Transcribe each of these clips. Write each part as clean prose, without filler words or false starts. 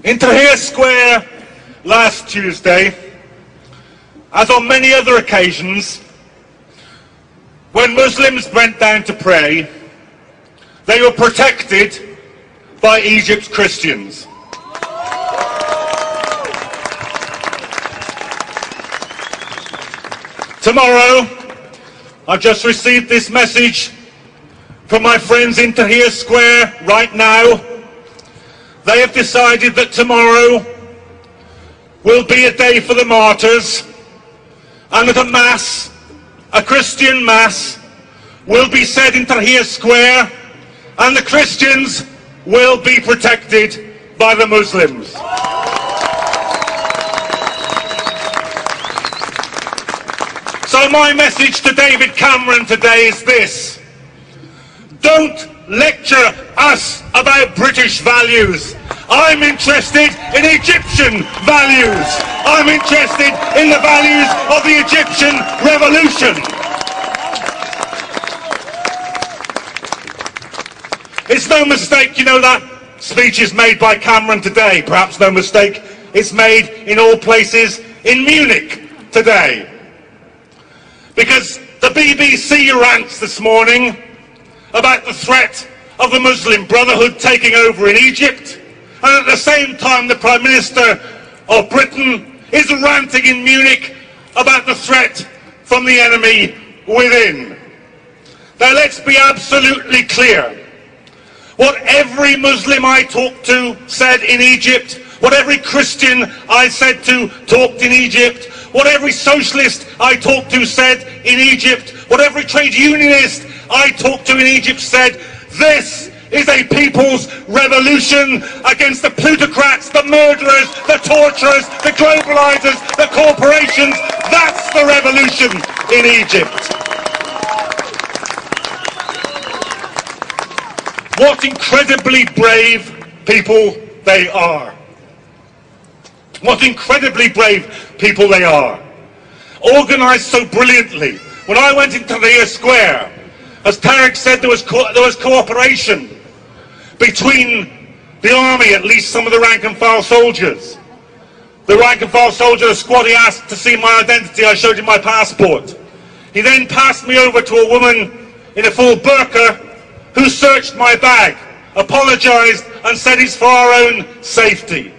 In Tahrir Square last Tuesday, as on many other occasions, when Muslims went down to pray, they were protected by Egypt's Christians. Tomorrow, I've just received this message from my friends in Tahrir Square right now. They have decided that tomorrow will be a day for the martyrs, and that a mass, a Christian mass, will be said in Tahrir Square, and the Christians will be protected by the Muslims. So my message to David Cameron today is this: don't lecture us about British values. I'm interested in Egyptian values. I'm interested in the values of the Egyptian revolution. It's no mistake, you know, that speech is made by Cameron today. Perhaps no mistake, it's made in all places in Munich today. Because the BBC rants this morning about the threat of the Muslim Brotherhood taking over in Egypt, and at the same time the Prime Minister of Britain is ranting in Munich about the threat from the enemy within. Now let's be absolutely clear. What every Muslim I talked to said in Egypt, what every Christian I said to talked in Egypt, what every socialist I talked to said in Egypt, what every trade unionist I talked to in Egypt said, this is a people's revolution against the plutocrats, the murderers, the torturers, the globalizers, the corporations. That's the revolution in Egypt. What incredibly brave people they are. What incredibly brave people they are. Organised so brilliantly. When I went into Tahrir Square, as Tarek said, there was cooperation between the army, at least some of the rank and file soldiers. The rank and file soldier, the squad, he asked to see my identity. I showed him my passport. He then passed me over to a woman in a full burqa who searched my bag, apologised and said it's for our own safety.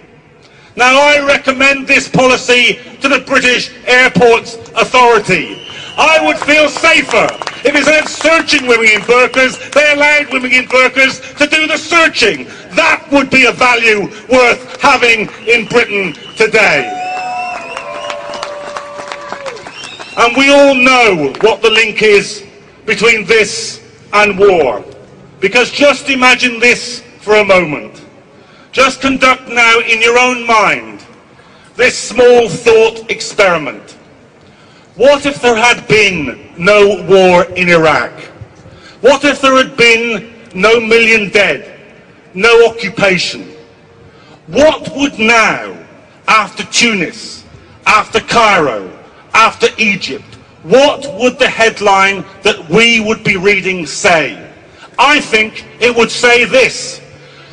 Now I recommend this policy to the British Airports Authority. I would feel safer if instead of searching women in burqas, they allowed women in burqas to do the searching. That would be a value worth having in Britain today. And we all know what the link is between this and war. Because just imagine this for a moment. Just conduct now in your own mind this small thought experiment. What if there had been no war in Iraq? What if there had been no million dead, no occupation? What would now, after Tunis, after Cairo, after Egypt, what would the headline that we would be reading say? I think it would say this: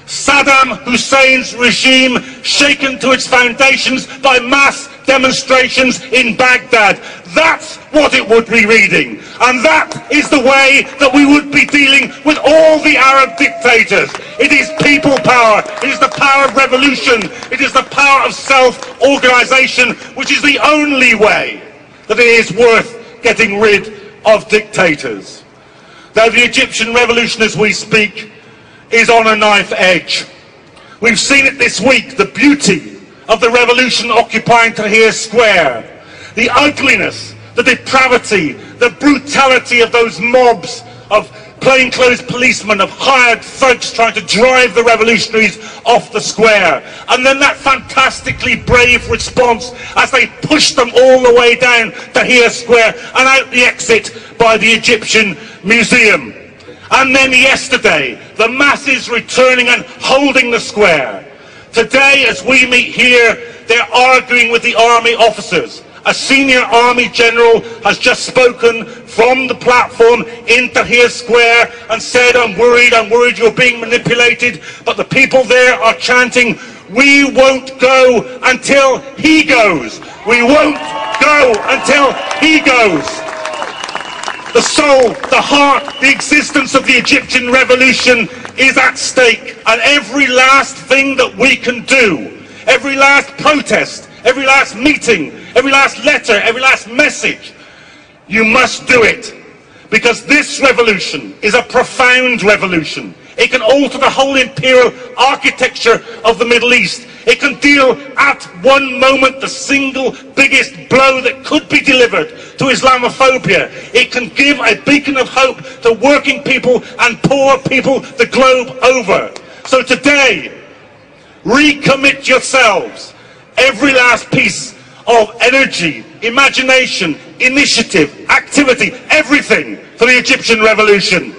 Saddam Hussein's regime shaken to its foundations by mass demonstrations in Baghdad. That's what it would be reading. And that is the way that we would be dealing with all the Arab dictators. It is people power. It is the power of revolution. It is the power of self-organisation, which is the only way that it is worth getting rid of dictators. Now the Egyptian revolution as we speak is on a knife edge. We've seen it this week, the beauty of the revolution occupying Tahrir Square, the ugliness, the depravity, the brutality of those mobs of plainclothes policemen, of hired thugs trying to drive the revolutionaries off the square. And then that fantastically brave response as they pushed them all the way down Tahrir Square and out the exit by the Egyptian Museum. And then yesterday, the masses returning and holding the square. Today, as we meet here, they're arguing with the army officers. A senior army general has just spoken from the platform in Tahrir Square and said, I'm worried you're being manipulated. But the people there are chanting, We won't go until he goes. We won't go until he goes. The soul, the heart, the existence of the Egyptian revolution is at stake. And every last thing that we can do, every last protest, every last meeting, every last letter, every last message, you must do it. Because this revolution is a profound revolution. It can alter the whole imperial architecture of the Middle East. It can deal at one moment the single biggest blow that could be delivered to Islamophobia. It can give a beacon of hope to working people and poor people the globe over. So today, recommit yourselves, every last piece of energy, imagination, initiative, activity, everything for the Egyptian revolution.